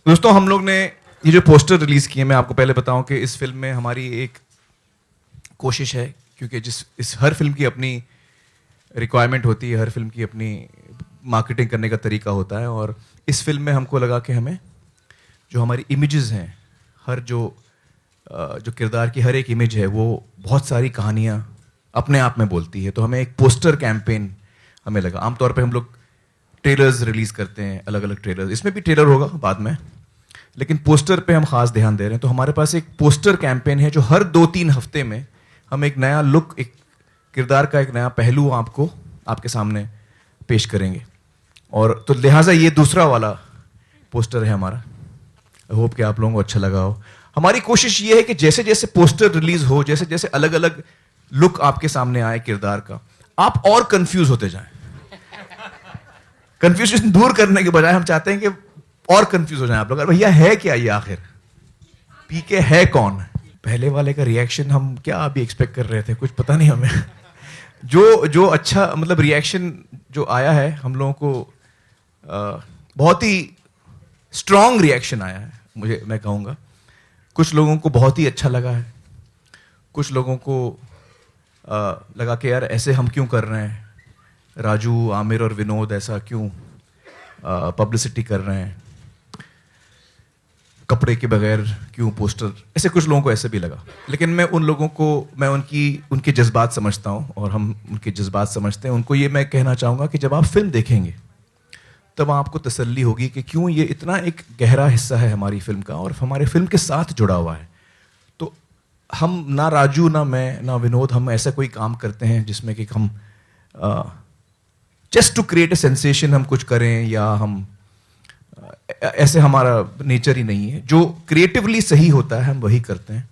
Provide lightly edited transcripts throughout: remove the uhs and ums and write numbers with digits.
दोस्तों हम लोग ने ये जो पोस्टर रिलीज किए, मैं आपको पहले बताऊं कि इस फिल्म में हमारी एक कोशिश है, क्योंकि इस हर फिल्म की अपनी रिक्वायरमेंट होती है, हर फिल्म की अपनी मार्केटिंग करने का तरीका होता है। और इस फिल्म में हमको लगा कि हमें जो हमारी इमेजेस हैं, हर जो किरदार की हर एक इमेज है वो बहुत सारी कहानियाँ अपने आप में बोलती है। तो हमें एक पोस्टर कैंपेन हमें लगा। आमतौर पे हम लोग ट्रेलर्स रिलीज करते हैं, अलग अलग ट्रेलर्स, इसमें भी ट्रेलर होगा बाद में, लेकिन पोस्टर पे हम खास ध्यान दे रहे हैं। तो हमारे पास एक पोस्टर कैंपेन है जो हर 2-3 हफ्ते में हम एक नया लुक, एक किरदार का एक नया पहलू आपको आपके सामने पेश करेंगे। और तो लिहाजा ये दूसरा वाला पोस्टर है हमारा। आई होप कि आप लोगों को अच्छा लगा हो। हमारी कोशिश ये है कि जैसे जैसे पोस्टर रिलीज हो, जैसे जैसे अलग अलग लुक आपके सामने आए किरदार का, आप और कंफ्यूज होते जाएं। कंफ्यूजन दूर करने के बजाय हम चाहते हैं कि और कंफ्यूज हो जाएं आप लोग। भैया है क्या ये, आखिर पीके है कौन? पहले वाले का रिएक्शन हम क्या अभी एक्सपेक्ट कर रहे थे, कुछ पता नहीं हमें। जो अच्छा मतलब रिएक्शन जो आया है हम लोगों को, बहुत ही स्ट्रॉन्ग रिएक्शन आया है, मैं कहूँगा। कुछ लोगों को बहुत ही अच्छा लगा है, कुछ लोगों को लगा कि यार ऐसे हम क्यों कर रहे हैं, राजू, आमिर और विनोद ऐसा क्यों पब्लिसिटी कर रहे हैं, कपड़े के बगैर क्यों पोस्टर, ऐसे कुछ लोगों को ऐसे भी लगा। लेकिन मैं उन लोगों को, मैं उनके जज्बात समझता हूँ और हम उनके जज्बात समझते हैं। उनको ये मैं कहना चाहूँगा कि जब आप फिल्म देखेंगे तब आपको तसल्ली होगी कि क्यों ये इतना एक गहरा हिस्सा है हमारी फिल्म का और हमारे फिल्म के साथ जुड़ा हुआ है। तो हम, ना राजू, ना मैं, ना विनोद, हम ऐसा कोई काम करते हैं जिसमें कि हम just to create a sensation हम कुछ करें, या हम ऐसे, हमारा नेचर ही नहीं है। जो क्रिएटिवली सही होता है हम वही करते हैं।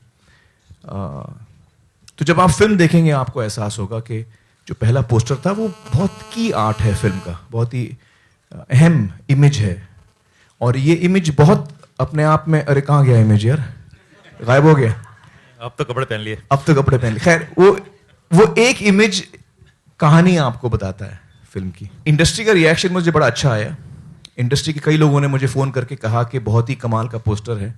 तो जब आप फिल्म देखेंगे आपको एहसास होगा कि जो पहला पोस्टर था वो बहुत की आर्ट है फिल्म का, बहुत ही अहम इमेज है। और ये इमेज बहुत अपने आप में, अरे कहाँ गया इमेज यार, गायब हो गया। अब तो कपड़े पहन लिए, अब तो कपड़े पहन लिए। खैर वो एक इमेज कहानी आपको बताता है फिल्म की। इंडस्ट्री का रिएक्शन मुझे बड़ा अच्छा आया। इंडस्ट्री के कई लोगों ने मुझे फोन करके कहा कि बहुत ही कमाल का पोस्टर है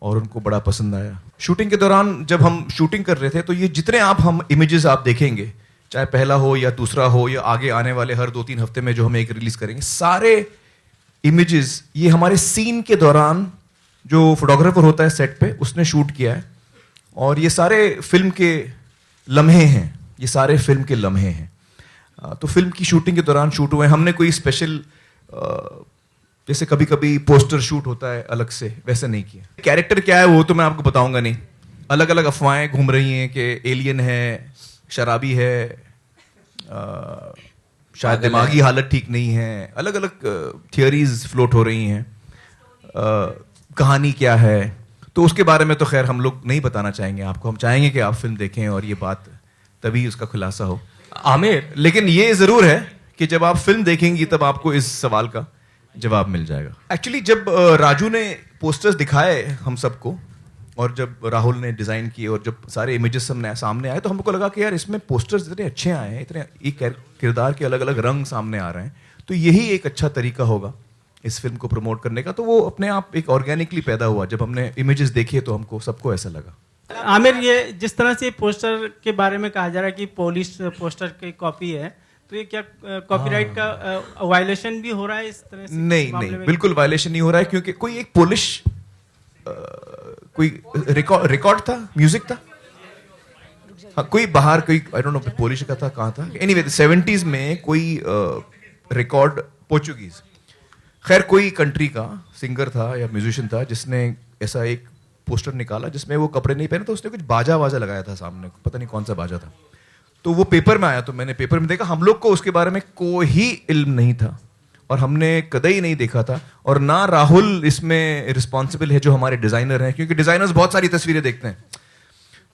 और उनको बड़ा पसंद आया। शूटिंग के दौरान जब हम शूटिंग कर रहे थे तो ये जितने हम इमेजेस आप देखेंगे, चाहे पहला हो या दूसरा हो या आगे आने वाले हर 2-3 हफ्ते में जो हम एक रिलीज करेंगे, सारे इमेजेस ये हमारे सीन के दौरान जो फोटोग्राफर होता है सेट पे उसने शूट किया है। और ये सारे फिल्म के लम्हे हैं, ये सारे फिल्म के लम्हे हैं। तो फिल्म की शूटिंग के दौरान शूट हुए। हमने कोई स्पेशल, जैसे कभी कभी पोस्टर शूट होता है अलग से, वैसे नहीं किया। कैरेक्टर क्या है वो तो मैं आपको बताऊंगा नहीं। अलग अलग अफवाहें घूम रही हैं कि एलियन है, शराबी है, शायद दिमागी हालत ठीक नहीं है, अलग अलग थियरीज फ्लोट हो रही हैं। कहानी क्या है तो उसके बारे में तो खैर हम लोग नहीं बताना चाहेंगे आपको। हम चाहेंगे कि आप फिल्म देखें और ये बात तभी उसका खुलासा हो। आमिर, लेकिन ये जरूर है कि जब आप फिल्म देखेंगी तब आपको इस सवाल का जवाब मिल जाएगा। एक्चुअली जब राजू ने पोस्टर्स दिखाए हम सबको, और जब राहुल ने डिजाइन किए और जब सारे इमेजेस सामने आए, तो हमको लगा कि यार इसमें पोस्टर्स इतने अच्छे आए हैं, इतने एक किरदार के अलग अलग रंग सामने आ रहे हैं, तो यही एक अच्छा तरीका होगा इस फिल्म को प्रमोट करने का। तो वो अपने आप एक ऑर्गेनिकली पैदा हुआ। जब हमने इमेजेस देखे तो हमको सबको ऐसा लगा। आमिर, ये जिस तरह से पोस्टर के बारे में कहा जा रहा है कि पॉलिश पोस्टर की कॉपी है, तो ये क्या कॉपीराइट का वायलेशन भी हो रहा है इस तरह से? नहीं, बिल्कुल वायलेशन नहीं हो रहा है, क्योंकि कोई एक पोलिश कोई रिकॉर्ड था, म्यूजिक था, हाँ, कोई बाहर कोई, आई डोंट नो पोलिश का था, कहाँ था, एनीवे 70s में कोई रिकॉर्ड पोर्चुगीज, खैर कोई कंट्री का सिंगर था या म्यूजिशियन था जिसने ऐसा एक पोस्टर निकाला जिसमें वो कपड़े नहीं पहने, तो उसने कुछ बाजा लगाया था सामने, पता नहीं कौन सा बाजा था। तो वो पेपर में आया, तो मैंने पेपर में देखा। हम लोग को उसके बारे में कोई इल्म नहीं था और हमने कदई नहीं देखा था। और ना राहुल इसमें रिस्पॉन्सिबल है जो हमारे डिजाइनर हैं, क्योंकि डिजाइनर्स बहुत सारी तस्वीरें देखते हैं।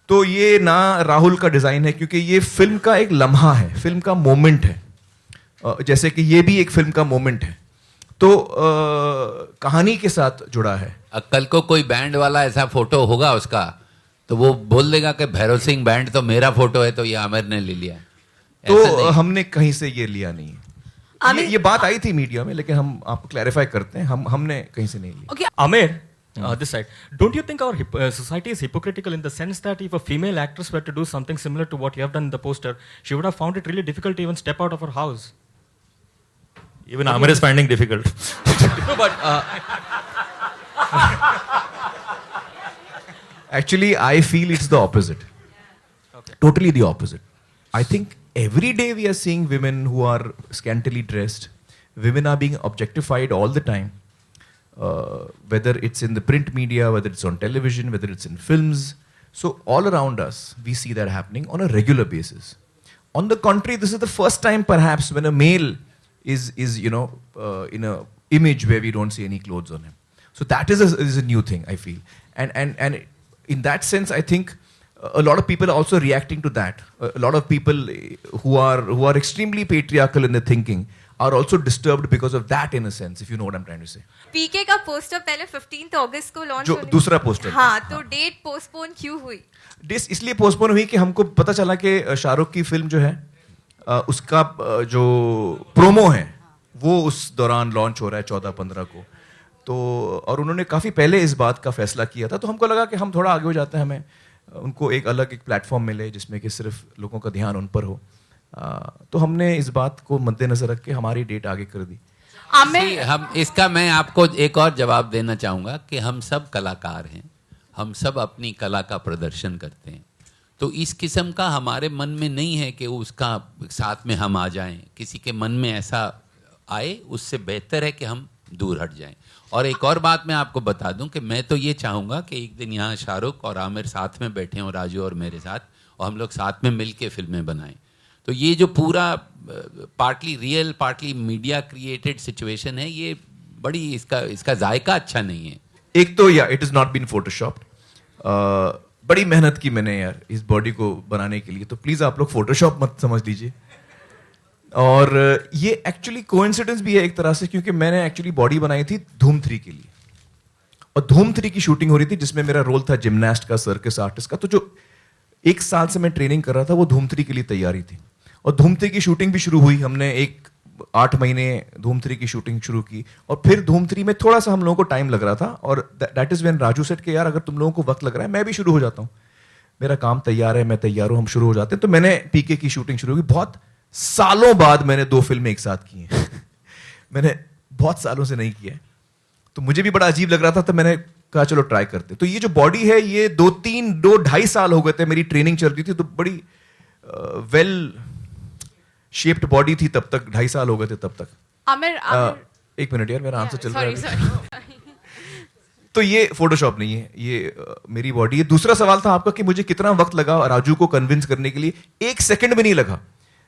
तो ये ना राहुल का डिजाइन है, क्योंकि ये फिल्म का एक लम्हा है, फिल्म का मोमेंट है, जैसे कि ये भी एक फिल्म का मोमेंट है। तो कहानी के साथ जुड़ा है। कल को कोई बैंड वाला ऐसा फोटो होगा उसका, तो वो बोल देगा कि भैरव सिंह बैंड तो मेरा फोटो है, तो ये आमिर ने ले लिया। तो हमने कहीं से ये लिया नहीं है। ये बात आई थी मीडिया में, लेकिन हम आपको क्लैरिफाई करते हैं, हमने कहीं से नहीं ली. Okay. Amir, this side. Don't you think our society is hypocritical in the sense that if a female actress were to do something similar to what you have done in the poster, she would have found it really difficult to even step out of her house? Even Amir is finding difficult. No, but Actually, I feel it's the opposite. Okay. Totally the opposite. I think every day we are seeing women who are scantily dressed. Women are being objectified all the time. Whether it's in the print media, whether it's on television, whether it's in films. So all around us, we see that happening on a regular basis. On the contrary, this is the first time perhaps when a male is in a image where we don't see any clothes on him. So that is a new thing, I feel. And in that sense, I think a lot of people are also reacting to that. A lot of people who are extremely patriarchal in their thinking are also disturbed because of that, in a sense, if you know what I'm trying to say. पीके का poster पहले 15 अगस्त को launch जो दूसरा poster, हाँ, तो date postpone क्यों हुई? Date इसलिए पोस्टपोन हुई कि हमको पता चला कि शाहरुख की फिल्म जो है उसका जो प्रोमो है वो उस दौरान लॉन्च हो रहा है 14-15 को. तो और उन्होंने काफ़ी पहले इस बात का फैसला किया था, तो हमको लगा कि हम थोड़ा आगे हो जाते हैं, हमें उनको एक अलग एक प्लेटफॉर्म मिले जिसमें कि सिर्फ लोगों का ध्यान उन पर हो. तो हमने इस बात को मद्देनजर रख के हमारी डेट आगे कर दी. हम इसका मैं आपको एक और जवाब देना चाहूँगा कि हम सब कलाकार हैं, हम सब अपनी कला का प्रदर्शन करते हैं. तो इस किस्म का हमारे मन में नहीं है कि उसका साथ में हम आ जाएं. किसी के मन में ऐसा आए उससे बेहतर है कि हम दूर हट जाएं. और एक और बात मैं आपको बता दूं कि मैं तो ये चाहूँगा कि एक दिन यहाँ शाहरुख और आमिर साथ में बैठे हों, राजू और मेरे साथ, और हम लोग साथ में मिल के फिल्में बनाएं. तो ये जो पूरा partly real partly media created situation है, ये बड़ी इसका जायका अच्छा नहीं है. एक तो it is not been photoshopped. बड़ी मेहनत की मैंने यार इस बॉडी को बनाने के लिए, तो प्लीज़ आप लोग फोटोशॉप मत समझ लीजिए. और ये एक्चुअली कोइंसिडेंस भी है एक तरह से, क्योंकि मैंने एक्चुअली बॉडी बनाई थी धूम 3 के लिए, और धूम 3 की शूटिंग हो रही थी जिसमें मेरा रोल था जिमनास्ट का, सर्कस आर्टिस्ट का. तो जो 1 साल से मैं ट्रेनिंग कर रहा था वो धूम 3 के लिए तैयारी थी, और धूम 3 की शूटिंग भी शुरू हुई. हमने 8 महीने धूम 3 की शूटिंग शुरू की, और फिर धूम 3 में थोड़ा सा हम लोगों को टाइम लग रहा था, और that is when Raju said के यार अगर तुम लोगों को वक्त लग रहा है मैं भी शुरू हो जाता हूँ, मेरा काम तैयार है, मैं तैयार हूँ, हम शुरू हो जाते हैं. तो मैंने पीके की शूटिंग शुरू की. बहुत सालों बाद मैंने 2 फिल्में एक साथ की हैं. मैंने बहुत सालों से नहीं किया है, तो मुझे भी बड़ा अजीब लग रहा था, तो मैंने कहा चलो ट्राई करते. तो ये जो बॉडी है ये 2-2.5 साल हो गए थे मेरी ट्रेनिंग चल रही थी, तो बड़ी वेल शेप्ड बॉडी थी तब तक. 2.5 साल हो गए थे तब तक. आमिर एक मिनट यार, मेरा आंसर चल रहा है. सॉरी. तो ये फोटोशॉप नहीं है, ये मेरी बॉडी है. दूसरा सवाल था आपका कि मुझे कितना वक्त लगा राजू को कन्विंस करने के लिए. 1 सेकंड भी नहीं लगा.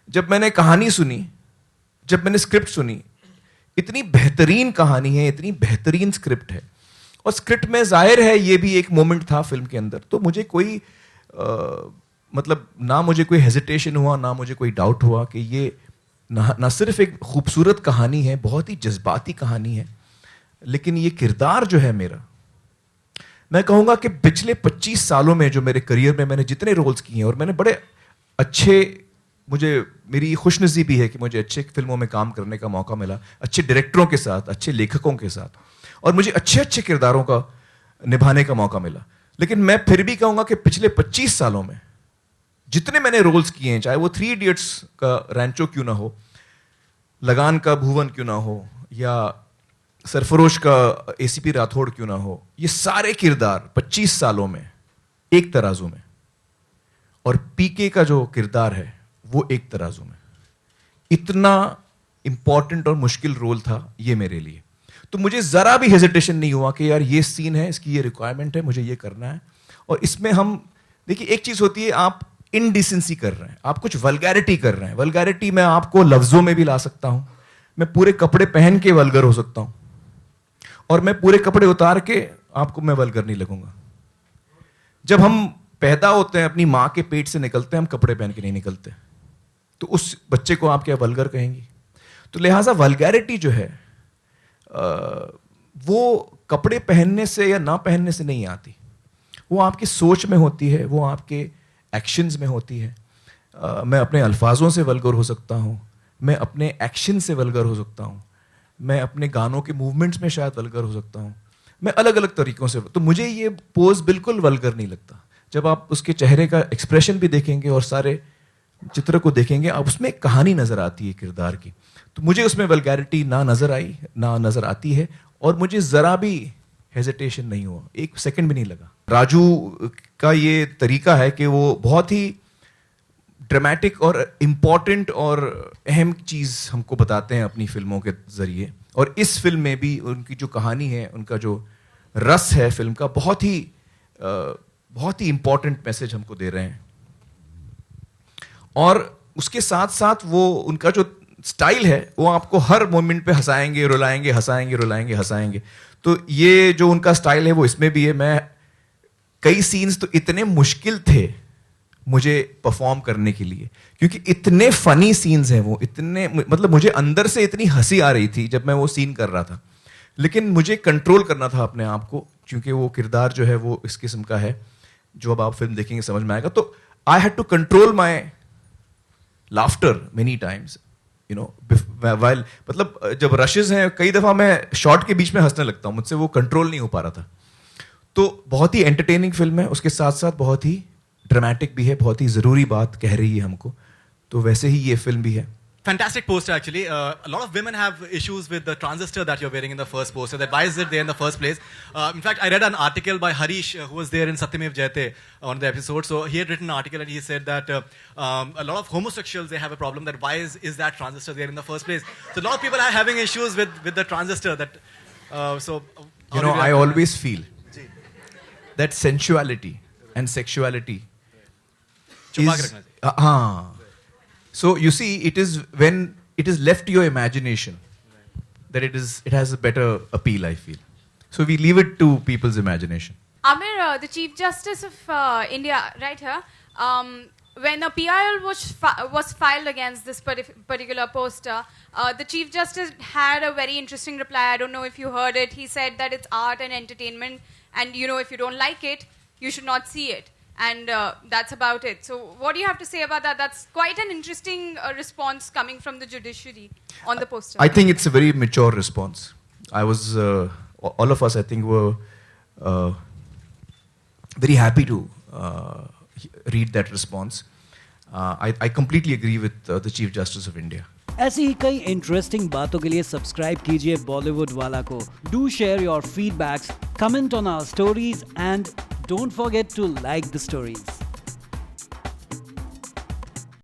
जब मैंने कहानी सुनी, जब मैंने स्क्रिप्ट सुनी, इतनी बेहतरीन कहानी है, इतनी बेहतरीन स्क्रिप्ट है, और स्क्रिप्ट में जाहिर है ये भी एक मोमेंट था फिल्म के अंदर. तो मुझे कोई मतलब ना मुझे कोई हेजिटेशन हुआ, ना मुझे कोई डाउट हुआ कि ये ना सिर्फ एक खूबसूरत कहानी है, बहुत ही जज्बाती कहानी है, लेकिन ये किरदार जो है मेरा, मैं कहूँगा कि पिछले 25 सालों में जो मेरे करियर में मैंने जितने रोल्स किए हैं, और मैंने बड़े अच्छे, मेरी खुशनसीबी है कि मुझे अच्छे फिल्मों में काम करने का मौका मिला, अच्छे डायरेक्टरों के साथ, अच्छे लेखकों के साथ, और मुझे अच्छे अच्छे किरदारों का निभाने का मौका मिला. लेकिन मैं फिर भी कहूँगा कि पिछले 25 सालों में जितने मैंने रोल्स किए हैं, चाहे वो 3 इडियट्स का रैंचो क्यों ना हो, लगान का भुवन क्यों ना हो, या सरफरोश का एसीपी राठौड़ क्यों ना हो, ये सारे किरदार 25 सालों में एक तराजू में, और पीके का जो किरदार है वो एक तराजू में. इतना इंपॉर्टेंट और मुश्किल रोल था ये मेरे लिए. तो मुझे जरा भी हेजिटेशन नहीं हुआ कि यार ये सीन है, इसकी ये रिक्वायरमेंट है, मुझे ये करना है. और इसमें हम देखिए, एक चीज होती है आप इनडिसेंसी कर रहे हैं, आप कुछ वल्गैरिटी कर रहे हैं. वल्गैरिटी मैं आपको लफ्जों में भी ला सकता हूं, मैं पूरे कपड़े पहन के वल्गर हो सकता हूं, और मैं पूरे कपड़े उतार के आपको मैं वल्गर नहीं लगूंगा. जब हम पैदा होते हैं, अपनी माँ के पेट से निकलते हैं, हम कपड़े पहन के नहीं निकलते, तो उस बच्चे को आप क्या वल्गर कहेंगी? तो लिहाजा वल्गैरिटी जो है वो कपड़े पहनने से या ना पहनने से नहीं आती, वो आपकी सोच में होती है, वो आपके एक्शंस में होती है. मैं अपने अल्फाजों से वल्गर हो सकता हूँ, मैं अपने एक्शन से वल्गर हो सकता हूँ, मैं अपने गानों के मूवमेंट्स में शायद वल्गर हो सकता हूँ, मैं अलग अलग तरीकों से, तो मुझे ये पोज बिल्कुल वल्गर नहीं लगता। जब आप उसके चेहरे का एक्सप्रेशन भी देखेंगे और सारे चित्र को देखेंगे, आप उसमें एक कहानी नजर आती है किरदार की, तो मुझे उसमें वल्गैरिटी ना नजर आई, ना नजर आती है, और मुझे जरा भी हेजिटेशन नहीं हुआ, एक सेकंड भी नहीं लगा। राजू का ये तरीका है कि वो बहुत ही ड्रामेटिक और इम्पॉर्टेंट और अहम चीज़ हमको बताते हैं अपनी फिल्मों के ज़रिए, और इस फिल्म में भी उनकी जो कहानी है, उनका जो रस है फिल्म का, बहुत ही इम्पॉर्टेंट मैसेज हमको दे रहे हैं। और उसके साथ साथ वो उनका जो स्टाइल है, वो आपको हर मोमेंट पे हंसाएंगे, रुलाएंगे, हंसाएंगे, रुलाएंगे, हंसाएंगे। तो ये जो उनका स्टाइल है वो इसमें भी है। मैं कई सीन्स तो इतने मुश्किल थे मुझे परफॉर्म करने के लिए, क्योंकि इतने फनी सीन्स हैं वो, इतने, मतलब मुझे अंदर से इतनी हंसी आ रही थी जब मैं वो सीन कर रहा था, लेकिन मुझे कंट्रोल करना था अपने आप को, क्योंकि वो किरदार जो है वो इस किस्म का है, जो अब आप फिल्म देखेंगे समझ में आएगा। तो I had to control my laughter many times, you know, while, मतलब जब रशेस हैं, कई दफा मैं शॉट के बीच में हंसने लगता हूं, मुझसे वो कंट्रोल नहीं हो पा रहा था। तो बहुत ही एंटरटेनिंग फिल्म है, उसके साथ साथ बहुत ही ड्रामेटिक भी है, बहुत ही जरूरी बात कह रही है हमको, तो वैसे ही ये फिल्म भी है। Fantastic poster, actually. A lot of women have issues with the transistor that you're wearing in the first poster. That why is it there in the first place? In fact, I read an article by Harish, who was there in Satyamev Jayate on the episode. So he had written an article and he said that a lot of homosexuals, they have a problem that why is that transistor there in the first place? So a lot of people are having issues with the transistor. That You know, I always feel that sensuality and sexuality छुपा के is, रखना चाहिए। हाँ. So you see, it is when it is left to your imagination that it has a better appeal, I feel. So we leave it to people's imagination. Amir, the Chief Justice of India, right here, when a PIL was filed against this particular poster, the Chief Justice had a very interesting reply. I don't know if you heard it. He said that it's art and entertainment, and you know, if you don't like it, you should not see it. And that's about it. So what do you have to say about that? That's quite an interesting response coming from the judiciary on the poster. I think it's a very mature response. I was, all of us, I think, were very happy to read that response. I completely agree with the Chief Justice of India. ऐसी ही कई interesting बातों के लिए subscribe कीजिए बॉलीवुड वाला को। Do share your feedbacks, comment on our stories and don't forget to like the stories.